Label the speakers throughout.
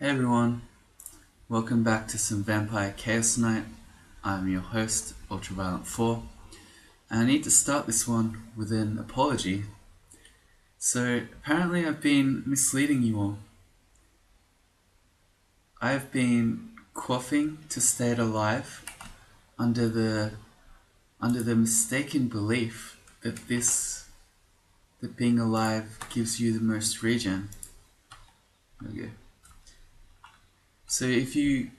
Speaker 1: Hey everyone, welcome back to some Vampire Chaos Night. I'm your host, Ultraviolent4, and I need to start this one with an apology. So, apparently I've been misleading you all. I've been quaffing to stay alive under the mistaken belief that being alive gives you the most regen. There we go. So if you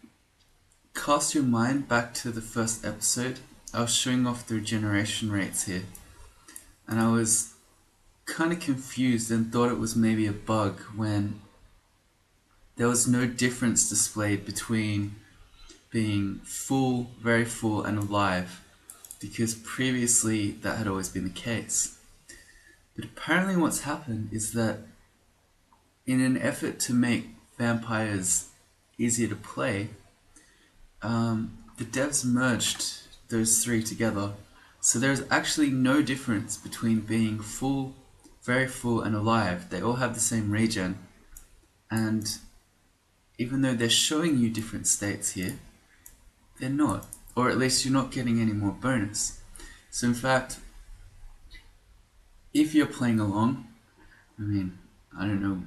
Speaker 1: cast your mind back to the first episode, I was showing off the regeneration rates here, and I was kind of confused and thought it was maybe a bug when there was no difference displayed between being full, very full, and alive, because previously that had always been the case. But apparently what's happened is that in an effort to make vampires easier to play, the devs merged those three together. So there's actually no difference between being full, very full, and alive. They all have the same regen. And even though they're showing you different states here, they're not. Or at least you're not getting any more bonus. So in fact, if you're playing along, I don't know,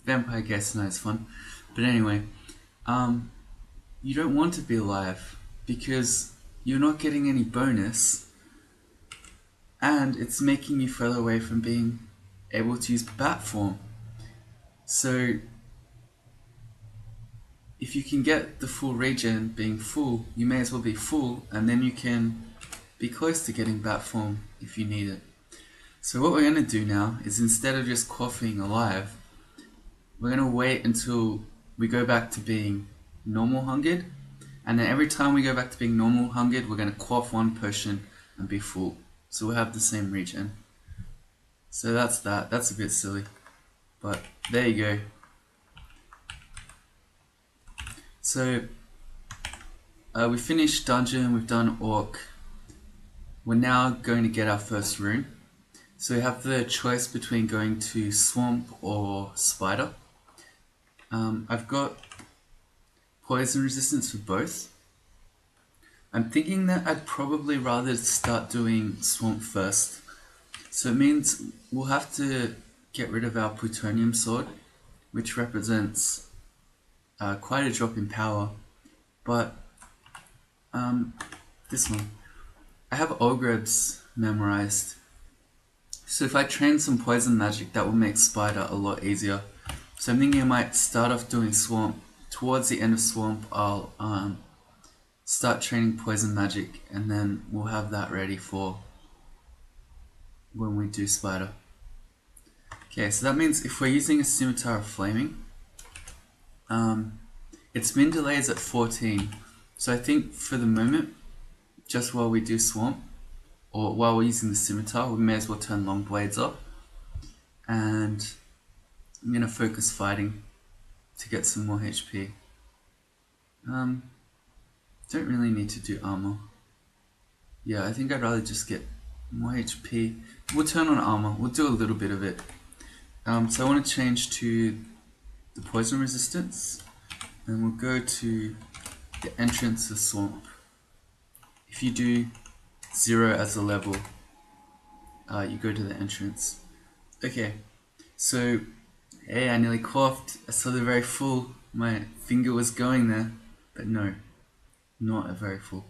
Speaker 1: Vampire Guest Night is fun. But anyway, you don't want to be alive because you're not getting any bonus, and it's making you further away from being able to use bat form. So if you can get the full regen being full, you may as well be full, and then you can be close to getting bat form if you need it. So what we're going to do now is, instead of just quaffing alive, we're going to wait until we go back to being normal hungered, and then every time we go back to being normal hungered, we're going to quaff one potion and be full. So we'll have the same regen. So that's a bit silly, but there you go. So we finished dungeon, we've done orc. We're now going to get our first rune. So we have the choice between going to swamp or spider. I've got poison resistance for both. I'm thinking that I'd probably rather start doing swamp first. So it means we'll have to get rid of our plutonium sword, which represents quite a drop in power. But this one, I have Ogrebs memorized. So if I train some poison magic, that will make spider a lot easier. So I'm thinking I might start off doing swamp. Towards the end of swamp, I'll start training poison magic, and then we'll have that ready for when we do spider. Okay, so that means if we're using a scimitar of flaming, its min delay is at 14. So I think for the moment, just while we do swamp, or while we're using the scimitar, we may as well turn long blades up. And I'm going to focus fighting to get some more HP. Don't really need to do armor. Yeah, I think I'd rather just get more HP. We'll turn on armor. We'll do a little bit of it. So I want to change to the poison resistance, and we'll go to the entrance of swamp. If you do 0 as a level, you go to the entrance. Okay, so hey, I nearly coughed. I saw the very full. My finger was going there, but no, not a very full.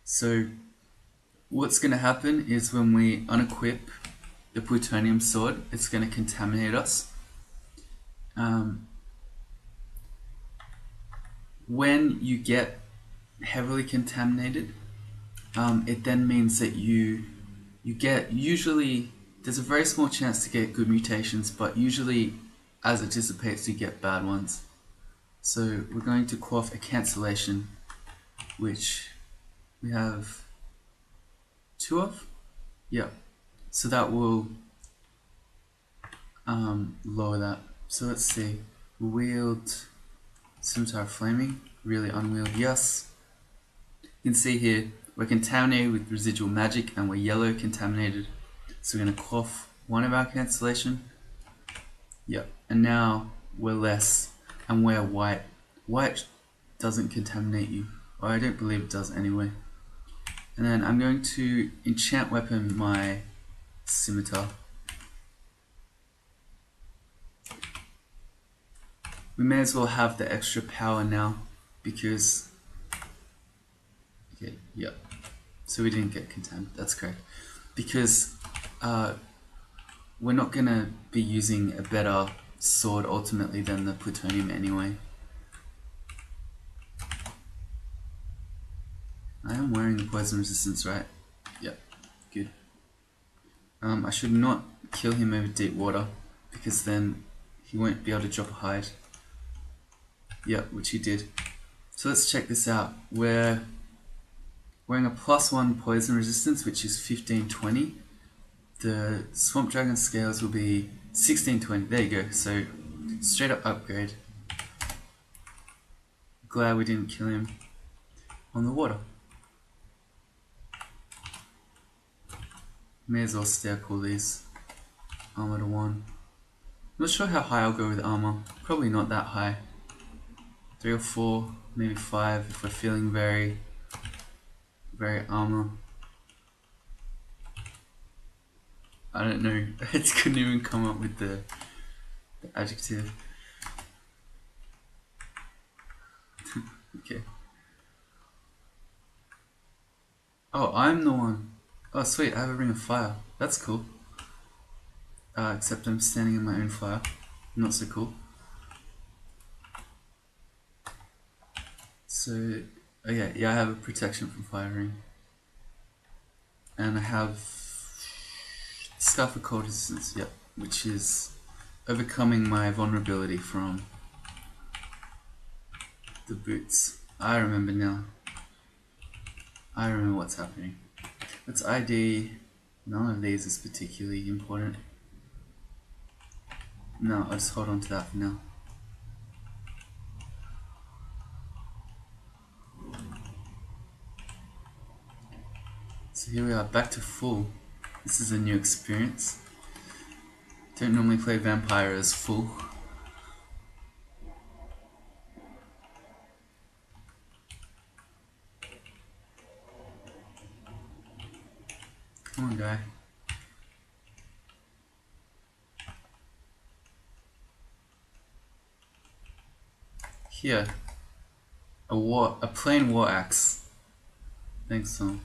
Speaker 1: So what's going to happen is, when we unequip the plutonium sword, it's going to contaminate us. When you get heavily contaminated, it then means that you get, usually there's a very small chance to get good mutations, but usually as it dissipates you get bad ones. So we're going to quaff a cancellation, which we have 2 of. Yeah, so that will lower that. So let's see, wield scimitar flaming, really unwield, yes. You can see here we're contaminated with residual magic, and we're yellow contaminated. So we're going to quaff one of our cancellation. Yep, and now we're less and wear white. White doesn't contaminate you, or I don't believe it does anyway. And then I'm going to enchant weapon my scimitar. We may as well have the extra power now because, okay, yep. So we didn't get contaminated, that's correct. Because we're not gonna be using a better sword ultimately than the plutonium anyway. I am wearing the poison resistance, right? Yep, good. I should not kill him over deep water because then he won't be able to drop a hide. Yep, which he did. So let's check this out. We're wearing a +1 poison resistance, which is 1520. The swamp dragon scales will be 1620. There you go. So straight up upgrade. Glad we didn't kill him on the water. May as well stack all these. Armor to 1. I'm not sure how high I'll go with armor. Probably not that high. 3 or 4, maybe 5 if we're feeling very armor. I don't know. I couldn't even come up with the adjective. Okay. Oh, I'm the one. Oh, sweet. I have a ring of fire. That's cool. Except I'm standing in my own fire. Not so cool. So, okay, yeah, I have a protection from fire ring. And I have Scarf of Cold Resistance, yep, which is overcoming my vulnerability from the boots. I remember now. I remember what's happening. Let's ID. None of these is particularly important. No, I'll just hold on to that for now. So here we are, back to full. This is a new experience. Don't normally play vampire as full. Come on, guy. Here, a plain war axe. Thanks, Tom.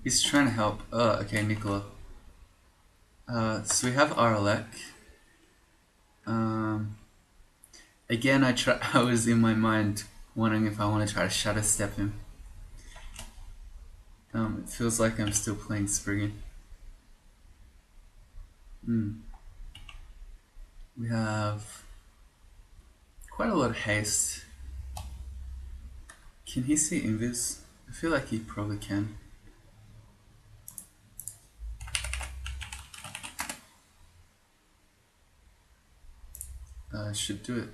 Speaker 1: He's trying to help. Okay, Nicola. So we have Aralek. Again, I was in my mind wondering if I want to try to shadow step him. It feels like I'm still playing Spriggan. We have quite a lot of haste. Can he see invis? I feel like he probably can. I should do it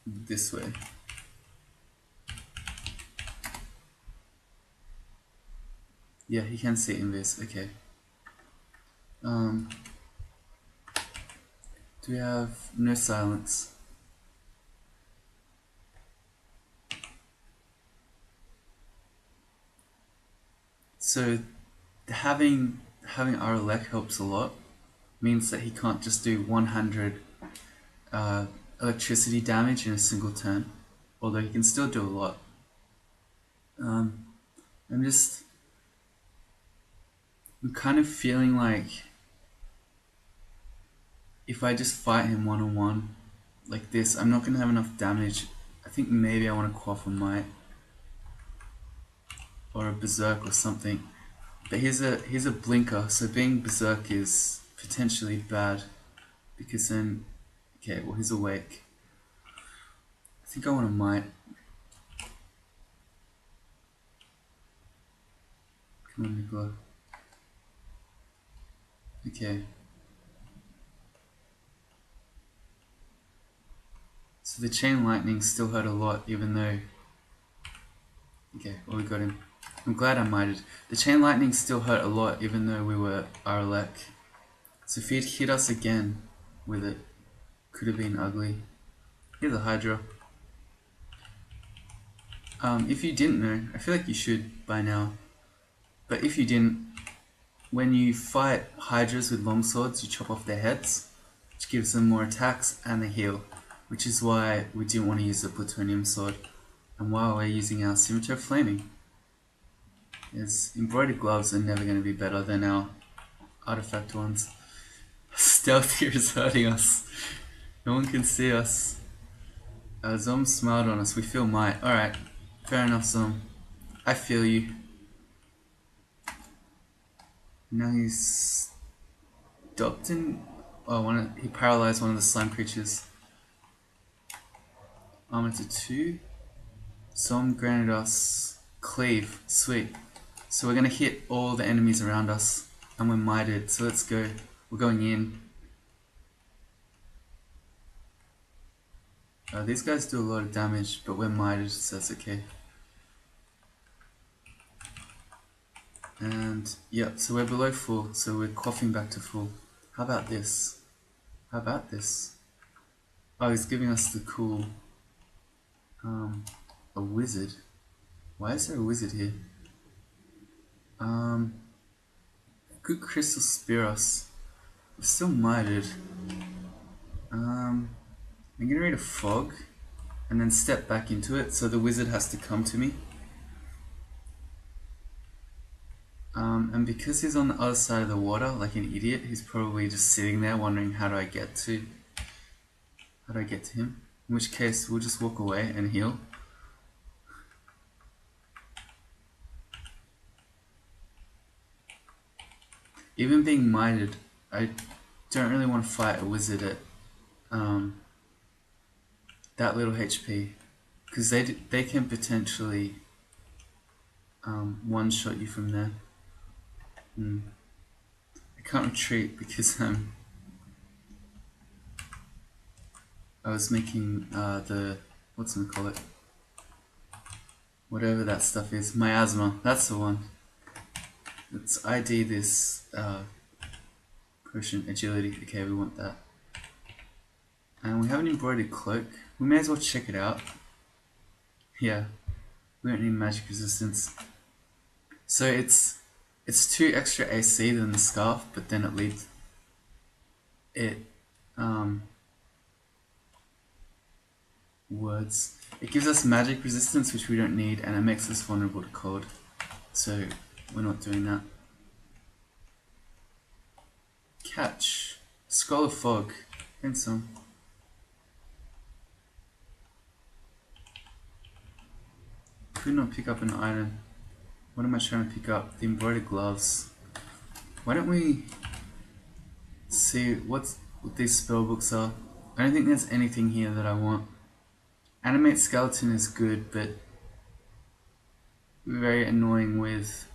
Speaker 1: this way. Yeah, he can see invis. Okay. Do we have no silence? So having Aralek helps a lot. Means that he can't just do 100 electricity damage in a single turn, although he can still do a lot. I'm kind of feeling like if I just fight him one-on-one like this, I'm not going to have enough damage. I think maybe I want to quaff a might or a berserk or something. But here's a blinker, so being berserk is potentially bad because then, okay, well he's awake. I think I want a might. Come on, Nicola. Okay. So the chain lightning still hurt a lot, even though. Okay, well we got him. I'm glad I mighted. The chain lightning still hurt a lot, even though we were Aralek. So if he'd hit us again with it, Could have been ugly. Here's a Hydra. If you didn't know, I feel like you should by now, but if you didn't, when you fight Hydras with longswords, you chop off their heads, which gives them more attacks and a heal, which is why we didn't want to use the plutonium sword, and why we're using our Scimitar of Flaming. Is embroidered gloves are never going to be better than our artifact ones. Stealth here is hurting us. No one can see us. Zom smiled on us. We feel might. Alright. Fair enough, Zom. I feel you. Now he's stopped in... Oh, he paralyzed one of the slime creatures. Armor to 2. Zom granted us cleave. Sweet. So we're going to hit all the enemies around us. And we're mited. So let's go. We're going in. These guys do a lot of damage, but we're mited, so that's okay. And yeah, so we're below full, so we're quaffing back to full. How about this? How about this? Oh, he's giving us the cool, a wizard. Why is there a wizard here? Good crystal Spiros. We're still mited. I'm gonna read a fog and then step back into it, so the wizard has to come to me. And because he's on the other side of the water, like an idiot, he's probably just sitting there wondering how do I get to him? In which case, we'll just walk away and heal. Even being mited, I don't really want to fight a wizard at that little HP, because they can potentially one-shot you from there. I can't retreat because I was making the, what's gonna call it? Whatever that stuff is, miasma. That's the one. Let's ID this potion agility. Okay, we want that. And we have an embroidered cloak. We may as well check it out. Yeah, we don't need magic resistance. So it's 2 extra AC than the scarf, but then it leaves it words. It gives us magic resistance, which we don't need, and it makes us vulnerable to cold. So we're not doing that. Catch. Scroll of Fog. And some. Could not pick up an item. What am I trying to pick up? The embroidered gloves. Why don't we see what these spell books are? I don't think there's anything here that I want. Animate Skeleton is good, but very annoying with...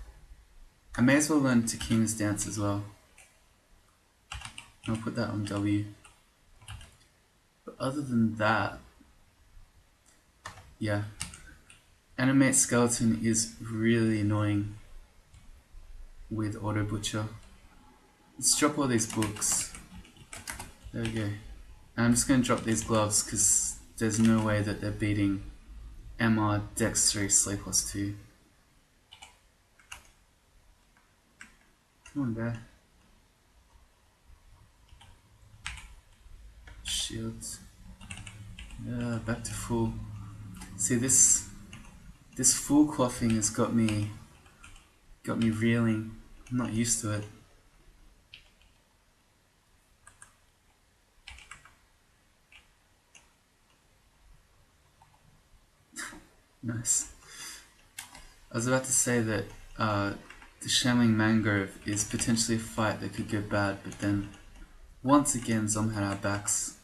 Speaker 1: I may as well learn Takima's Dance as well. I'll put that on W. But other than that, yeah. Animate Skeleton is really annoying with Auto Butcher. Let's drop all these books. There we go. And I'm just going to drop these gloves because there's no way that they're beating MR Dex 3 Sleep plus 2. Come on, guy. Shields. Yeah, back to full. See, this full quaffing has got me reeling. I'm not used to it. Nice. I was about to say that the Shambling Mangrove is potentially a fight that could go bad, but then once again Zom had our backs.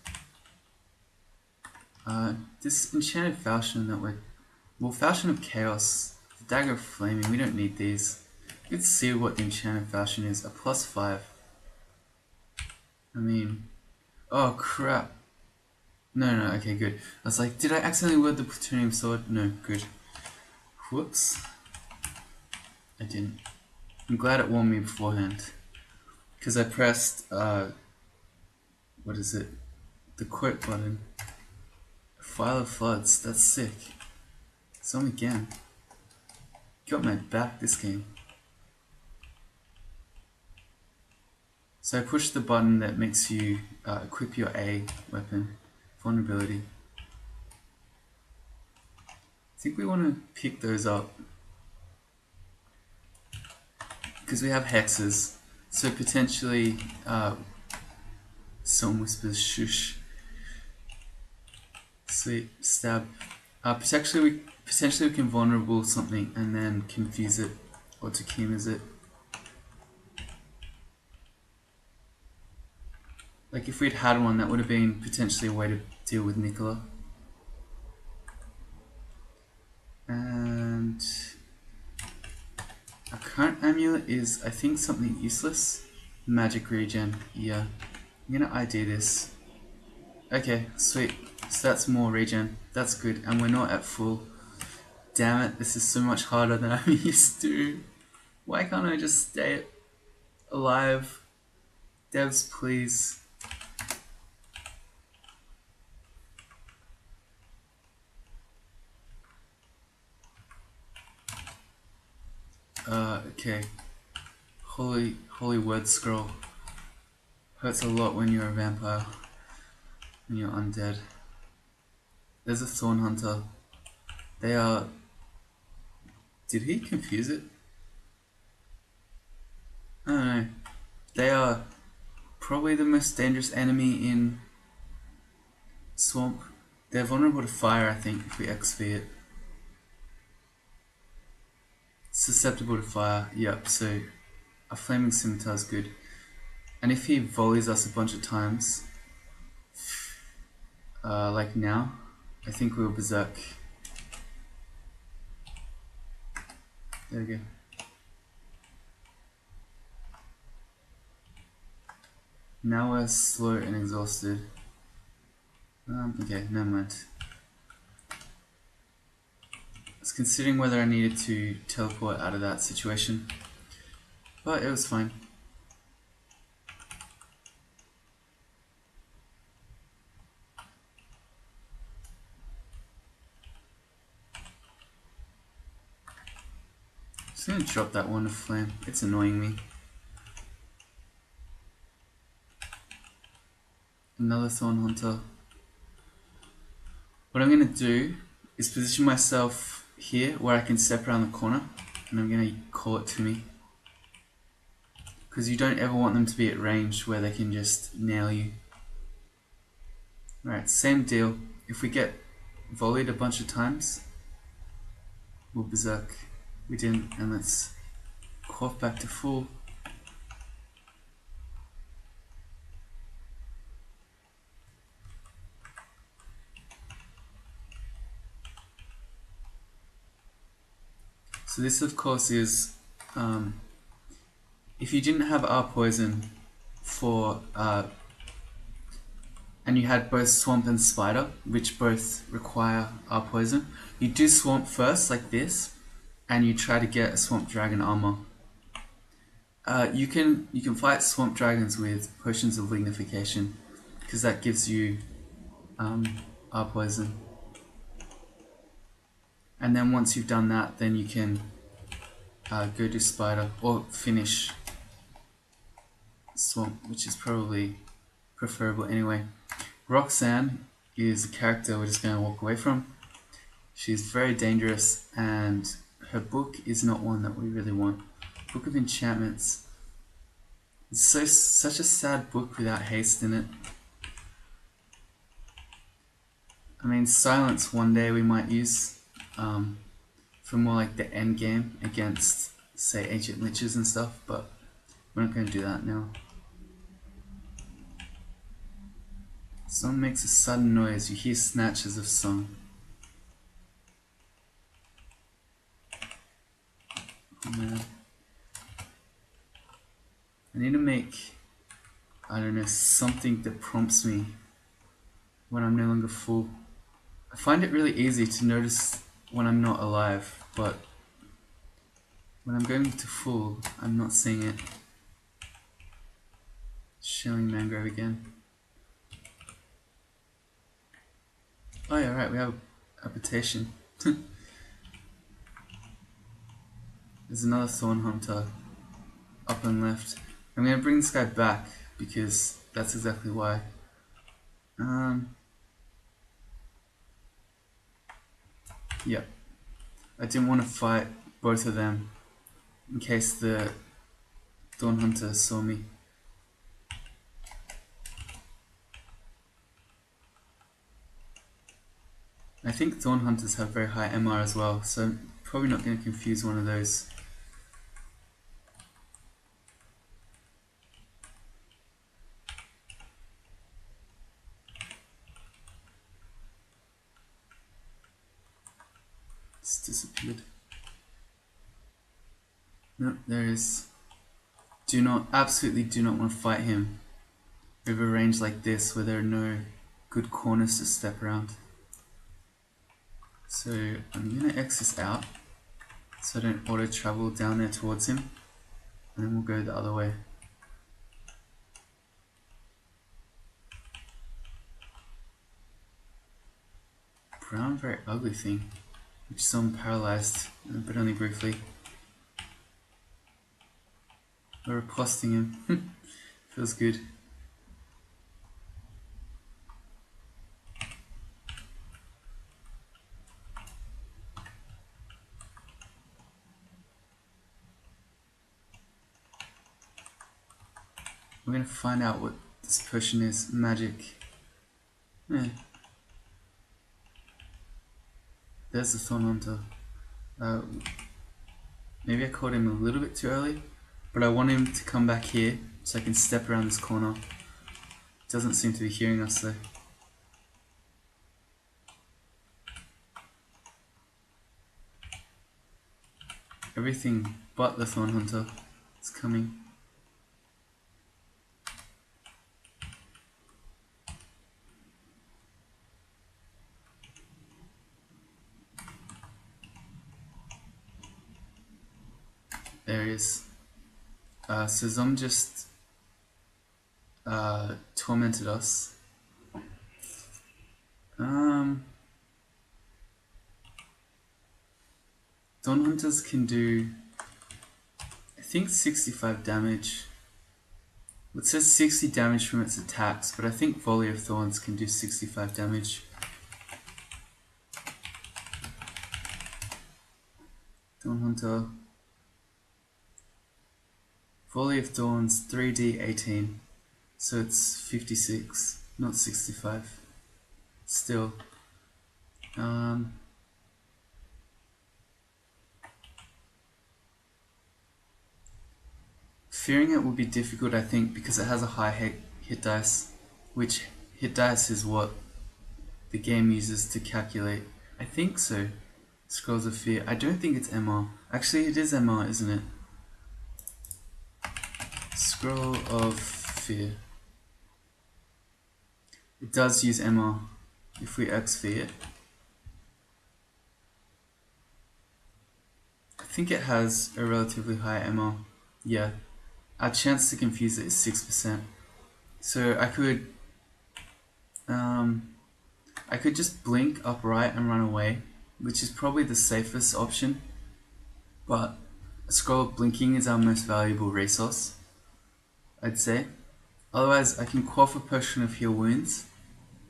Speaker 1: This Enchanted Falchion that well, Falchion of Chaos, the Dagger of Flaming, we don't need these. Let's see what the Enchanted Falchion is, a +5. I mean, oh crap. No, okay, good. I was like, did I accidentally word the plutonium sword? No, good. Whoops. I didn't. I'm glad it warned me beforehand. Because I pressed, what is it? the quote button. File of floods, that's sick. Some again. Got my back this game. So I push the button that makes you equip your A weapon, vulnerability. I think we want to pick those up because we have hexes. So potentially, Someone whispers shush. Sweet, stab. Potentially we can vulnerable something and then confuse it or Takima's it. Like if we'd had one, that would have been potentially a way to deal with Nicola. And our current amulet is, I think, something useless. Magic regen, yeah. I'm gonna ID this. Okay, sweet. So that's more regen. That's good. And we're not at full. Damn it, this is so much harder than I'm used to. Why can't I just stay alive? Devs, please. Okay. Holy word scroll. Hurts a lot when you're a vampire. When you're undead. There's a Thorn Hunter. They are... Did he confuse it? I don't know. They are probably the most dangerous enemy in Swamp. They're vulnerable to fire, I think, if we XP it. Susceptible to fire, yep, so a flaming scimitar is good. And if he volleys us a bunch of times, like now, I think we'll berserk. There we go. Now we're slow and exhausted. Okay, never mind. I was considering whether I needed to teleport out of that situation, but it was fine. Just gonna drop that one to flame. It's annoying me. Another Thorn Hunter. What I'm gonna do is position myself here where I can step around the corner, and I'm gonna call it to me. Because you don't ever want them to be at range where they can just nail you. Alright, same deal. If we get volleyed a bunch of times, we'll berserk. We didn't, and let's cough back to full. So this of course is, if you didn't have our poison for, and you had both swamp and spider, which both require our poison, you do swamp first like this, and you try to get a swamp dragon armor. You can fight swamp dragons with potions of lignification, because that gives you our poison. And then once you've done that, then you can go to spider or finish swamp, which is probably preferable anyway. Roxanne is a character we're just going to walk away from. She's very dangerous, and her book is not one that we really want. Book of Enchantments. It's such a sad book without haste in it. I mean, silence one day we might use for more like the end game against, say, ancient liches and stuff, but we're not going to do that now. Someone makes a sudden noise. You hear snatches of song. Oh man. I need to make, I don't know, something that prompts me when I'm no longer full. I find it really easy to notice when I'm not alive, but when I'm going to full, I'm not seeing it. Shelling mangrove again. Oh yeah, right, we have habitation. There's another Thorn Hunter up and left. I'm gonna bring this guy back because that's exactly why. Yeah, I didn't want to fight both of them in case the Thorn Hunter saw me. I think Thorn Hunters have very high MR as well, so I'm probably not going to confuse one of those. It's disappeared. Nope, there it is. Absolutely do not want to fight him over a range like this where there are no good corners to step around. So I'm going to X this out so I don't auto travel down there towards him, and then we'll go the other way. Brown, very ugly thing, which saw him paralyzed, but only briefly. We're riposting him. Feels good. We're going to find out what this potion is. Magic. There's the Thorn Hunter. Maybe I caught him a little bit too early, but I want him to come back here so I can step around this corner. Doesn't seem to be hearing us though. Everything but the Thorn Hunter is coming. There he is. So Zom just tormented us. Thorn Hunters can do, I think, 65 damage. It says 60 damage from its attacks, but I think Volley of Thorns can do 65 damage. Thorn Hunter. Volley of Thorns, 3d 18. So it's 56, not 65. Still. Fearing it will be difficult, I think, because it has a high hit dice, which hit dice is what the game uses to calculate. I think so. Scrolls of Fear. I don't think it's MR. Actually, it is MR, isn't it? Scroll of Fear. It does use MR if we X Fear. I think it has a relatively high MR. Yeah. Our chance to confuse it is 6%. So I could just blink upright and run away, which is probably the safest option. But a scroll of blinking is our most valuable resource, I'd say. Otherwise, I can quaff a potion of heal wounds,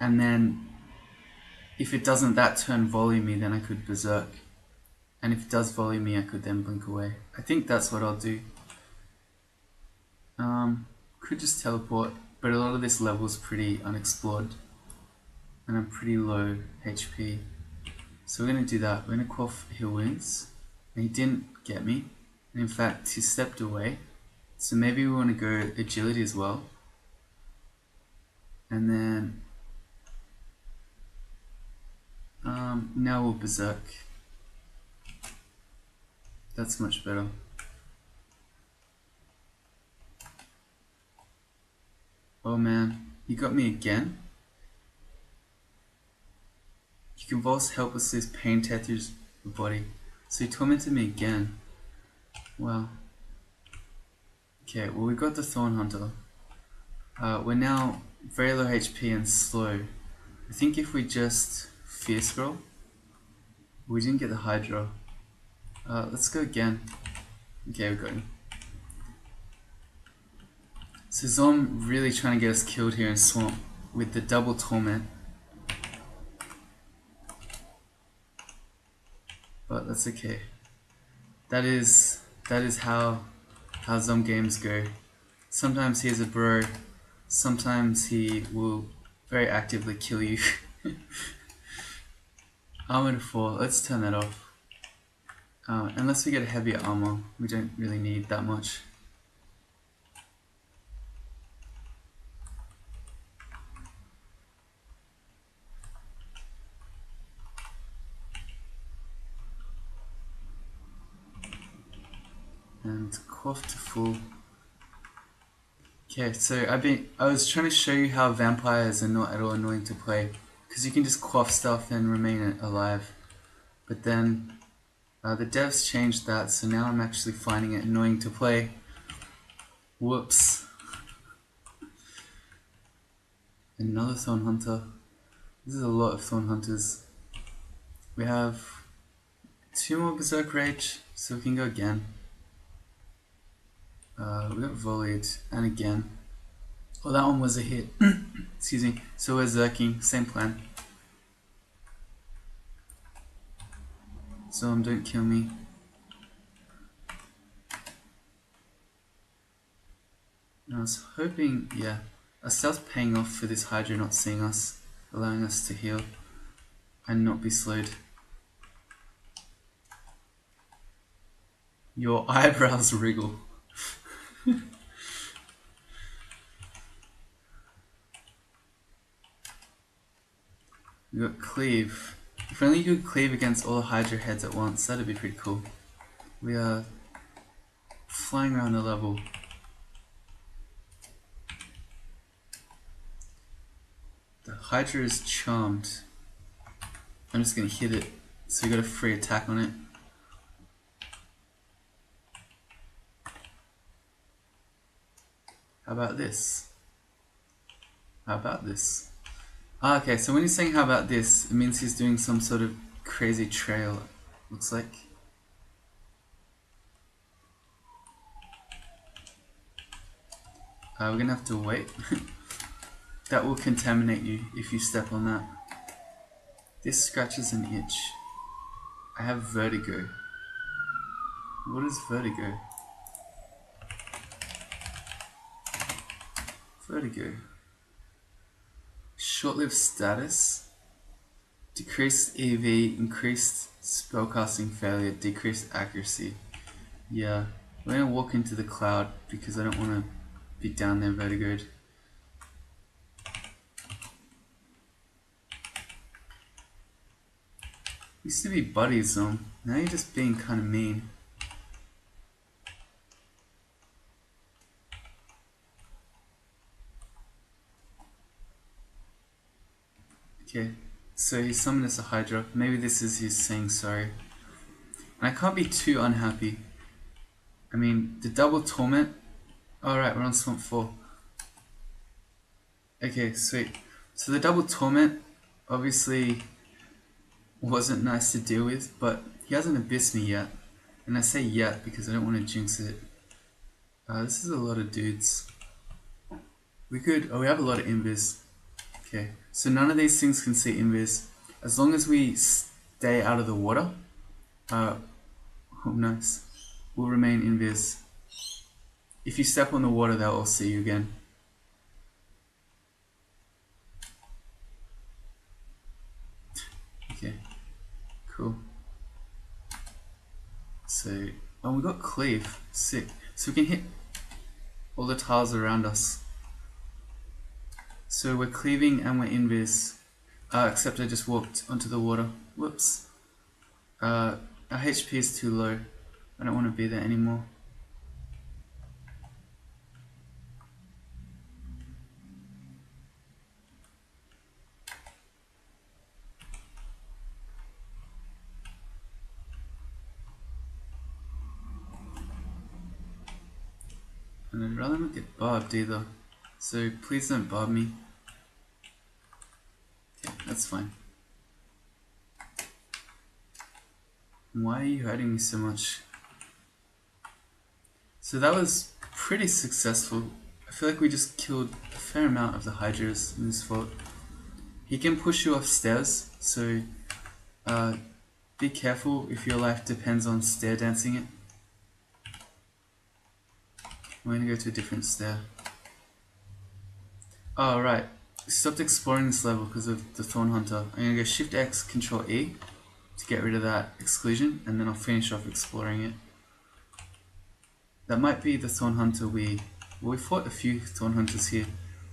Speaker 1: and then if it doesn't that turn volley me, then I could berserk. And if it does volley me, I could then blink away. I think that's what I'll do. Could just teleport, but a lot of this level is pretty unexplored, and I'm pretty low HP. So we're going to do that. We're going to quaff heal wounds, and he didn't get me, and in fact he stepped away. So maybe we want to go agility as well, and then now we'll berserk. That's much better. Oh man, he got me again. You convulse helplessly as pain tears the body. So he tormented me again. Wow. Okay, well we got the Thorn Hunter. We're now very low HP and slow. I think if we just fear scroll. We didn't get the Hydra. Let's go again. Okay, we got him. So Zom really trying to get us killed here in Swamp with the double torment. But that's okay. That is how Zom games go. Sometimes he's a bro, sometimes he will very actively kill you. Armor to 4, let's turn that off. Unless we get a heavier armor, we don't really need that much. And quaff to full. Okay, so I was trying to show you how vampires are not at all annoying to play, because you can just quaff stuff and remain alive. But then the devs changed that, so now I'm actually finding it annoying to play. Whoops. Another Thorn Hunter. This is a lot of Thorn Hunters. We have 2 more Berserk Rage, so we can go again. We got volleyed, and again. Well, that one was a hit. Excuse me. So we're Zerking, same plan. So don't kill me. I was hoping, yeah, a stealth paying off for this Hydra not seeing us, allowing us to heal and not be slowed. Your eyebrows wriggle. We got cleave. If only you could cleave against all the Hydra heads at once, that'd be pretty cool. We are flying around the level. The Hydra is charmed. I'm just gonna hit it, so we got a free attack on it. How about this? How about this? Ah, okay, so when he's saying how about this, it means he's doing some sort of crazy trail, looks like. We're gonna have to wait. That will contaminate you if you step on that. This scratches an itch. I have vertigo. What is vertigo? Vertigo. Short-lived status. Decreased EV, increased spellcasting failure, decreased accuracy. Yeah, we're gonna walk into the cloud because I don't want to be down there vertigoed. Used to be buddies though. Now you're just being kind of mean. Okay, so he summoned us a Hydra. Maybe this is his saying sorry. And I can't be too unhappy. I mean, the double torment. Alright, we're on Swamp 4. Okay, sweet. So the double torment obviously wasn't nice to deal with, but he hasn't abyssed me yet. And I say yet because I don't want to jinx it. This is a lot of dudes. We could, oh, we have a lot of invis. Okay, so none of these things can see invis. As long as we stay out of the water, oh nice, we'll remain invis. If you step on the water, they'll all see you again. Okay, cool. So, oh, we got cleave, sick. So we can hit all the tiles around us. So we're cleaving and we're invis. Except I just walked onto the water. Whoops. Our HP is too low. I don't want to be there anymore. And I'd rather not get barbed either. So please don't barb me. Okay, that's fine. Why are you hurting me so much? So that was pretty successful. I feel like we just killed a fair amount of the hydras in this fort. He can push you off stairs, so be careful if your life depends on stair dancing it. I'm gonna go to a different stair. Oh right, stopped exploring this level because of the Thorn Hunter. I'm gonna go Shift X, Control E to get rid of that exclusion, and then I'll finish off exploring it. That might be the Thorn Hunter we fought a few Thorn Hunters here,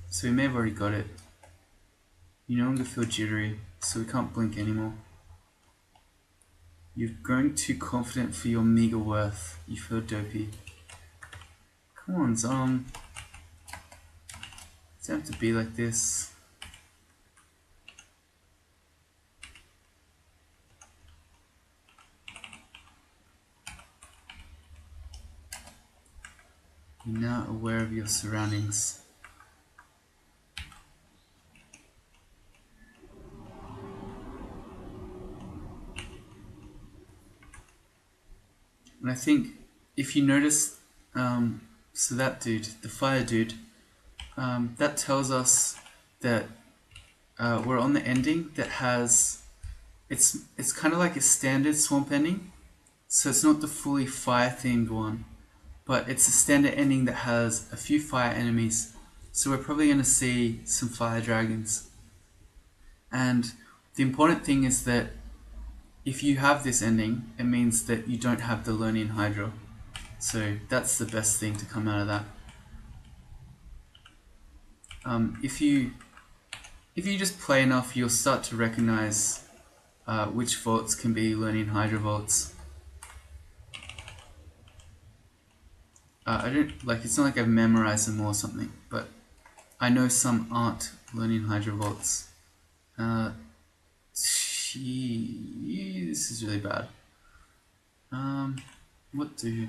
Speaker 1: so we may have already got it. You no longer feel jittery, so we can't blink anymore. You've grown too confident for your meager worth. You feel dopey. Come on, Zom. It doesn't have to be like this. You're now aware of your surroundings. And I think if you notice, so that dude, the fire dude, that tells us that we're on the ending that has, it's kind of like a standard swamp ending. So it's not the fully fire themed one, but it's a standard ending that has a few fire enemies. So we're probably going to see some fire dragons. And the important thing is that if you have this ending, it means that you don't have the Lernian Hydra. So that's the best thing to come out of that. If you just play enough, you'll start to recognize which vaults can be Lernian Hydra vaults. I don't like. It's not like I've memorized them or something, but I know some aren't Lernian Hydra vaults. This is really bad. What do?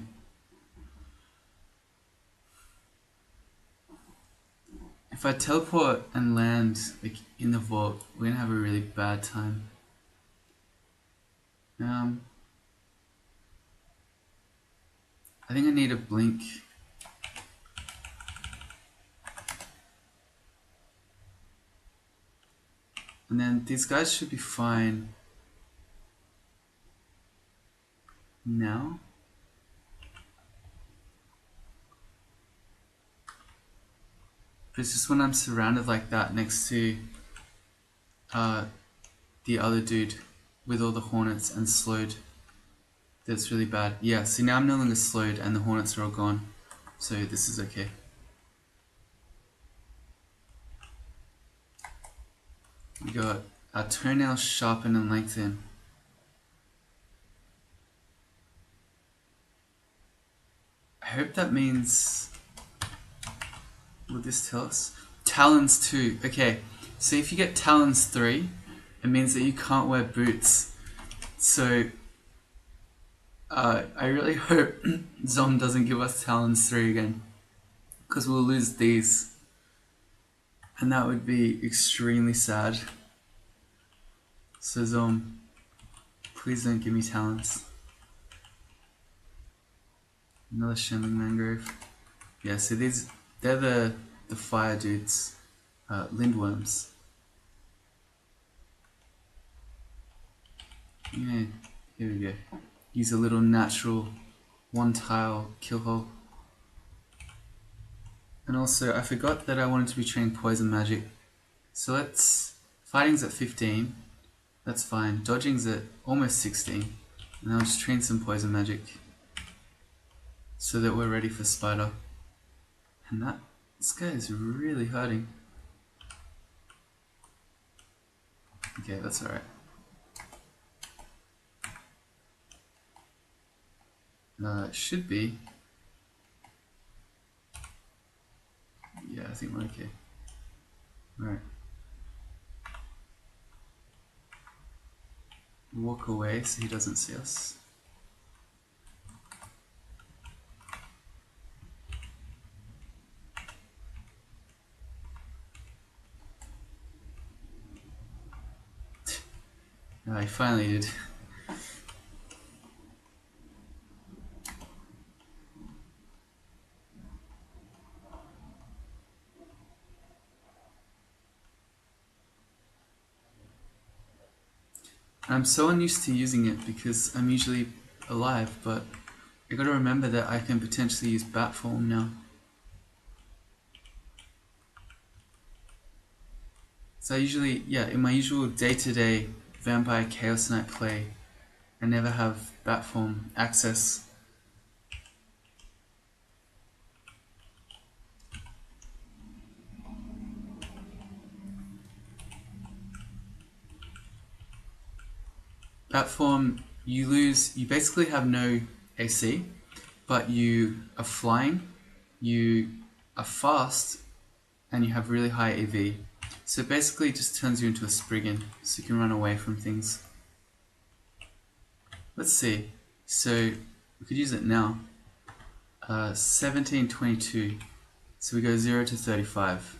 Speaker 1: If I teleport and land like in the vault, we're gonna have a really bad time. I think I need a blink. And then these guys should be fine now. But it's just when I'm surrounded like that next to the other dude with all the hornets and slowed, that's really bad. Yeah, see now I'm no longer slowed and the hornets are all gone. So this is okay. We got our toenails sharpen and lengthen. I hope that means, will this tell us? Talons 2, okay. So if you get Talons 3, it means that you can't wear boots. So I really hope Zom doesn't give us Talons 3 again, because we'll lose these. And that would be extremely sad. So Zom, please don't give me Talons. Another Shambling Mangrove. Yeah, so they're the fire dudes. Lindworms. Yeah, here we go. Use a little natural one tile kill hole. And also, I forgot that I wanted to be training poison magic. So fighting's at 15. That's fine. Dodging's at almost 16. And I'll just train some poison magic so that we're ready for spider. And this guy is really hurting. Okay, that's alright. It should be. Yeah, I think we're okay. Alright. Walk away so he doesn't see us. I finally did. I'm so unused to using it because I'm usually alive, but I gotta remember that I can potentially use bat form now. So I usually, in my usual day-to-day Vampire Chaos Knight play, I never have bat form access. Bat form, you basically have no AC, but you are flying, you are fast, and you have really high EV. So it basically just turns you into a Spriggan, so you can run away from things. Let's see. So we could use it now. 1722. So we go 0 to 35.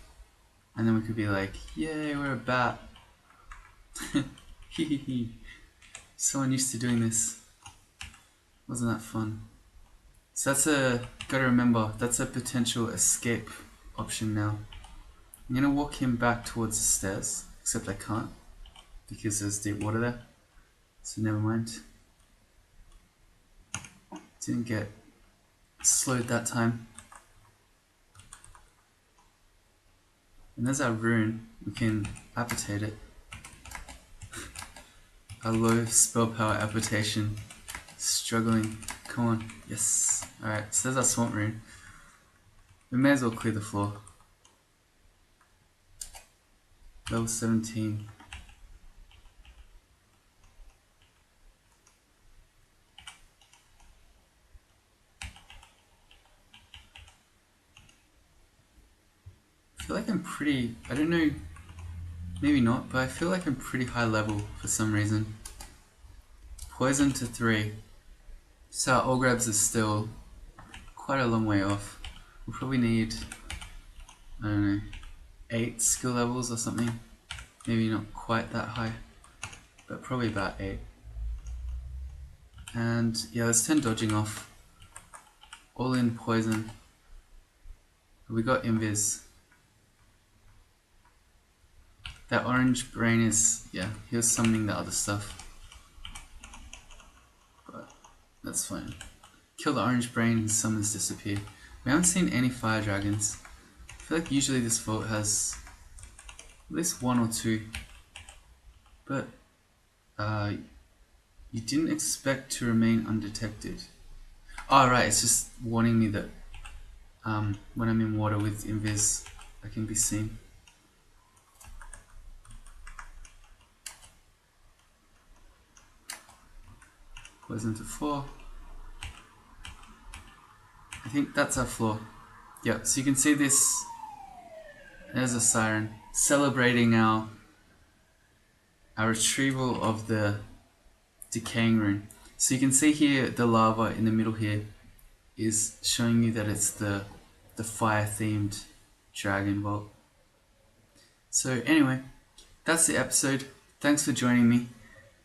Speaker 1: And then we could be like, yay, we're a bat. Hehehe. So unused to doing this. Wasn't that fun? So gotta remember, that's a potential escape option now. I'm gonna walk him back towards the stairs, except I can't, because there's deep water there. So never mind. Didn't get slowed that time. And there's our rune. We can appetate it. A low spell power application. Struggling. Come on. Yes. Alright, so there's our swamp rune. We may as well clear the floor. Level 17. I feel like I'm pretty, I don't know, maybe not, but I feel like I'm pretty high level for some reason. Poison to 3. So our all grabs is still quite a long way off. We'll probably need, I don't know, 8 skill levels or something. Maybe not quite that high, but probably about 8. And yeah, let's turn dodging off. All in poison. We got invis. That orange brain is, he was summoning the other stuff. But that's fine. Kill the orange brain and summons disappear. We haven't seen any fire dragons. I feel like usually this vault has at least 1 or 2. But you didn't expect to remain undetected. Oh right, it's just warning me that when I'm in water with invis, I can be seen. Poison to 4. I think that's our floor. Yeah, so you can see this. There's a siren celebrating our retrieval of the decaying rune. So you can see here the lava in the middle here is showing you that it's the fire themed dragon vault. So anyway, that's the episode. Thanks for joining me.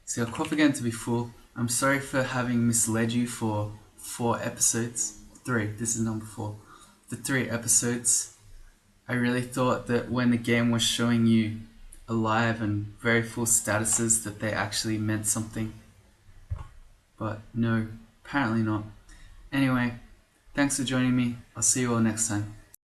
Speaker 1: So our coffee going to be full. I'm sorry for having misled you for 4 episodes. 3, this is number 4. The 3 episodes. I really thought that when the game was showing you alive and very full statuses that they actually meant something. But no, apparently not. Anyway, thanks for joining me. I'll see you all next time.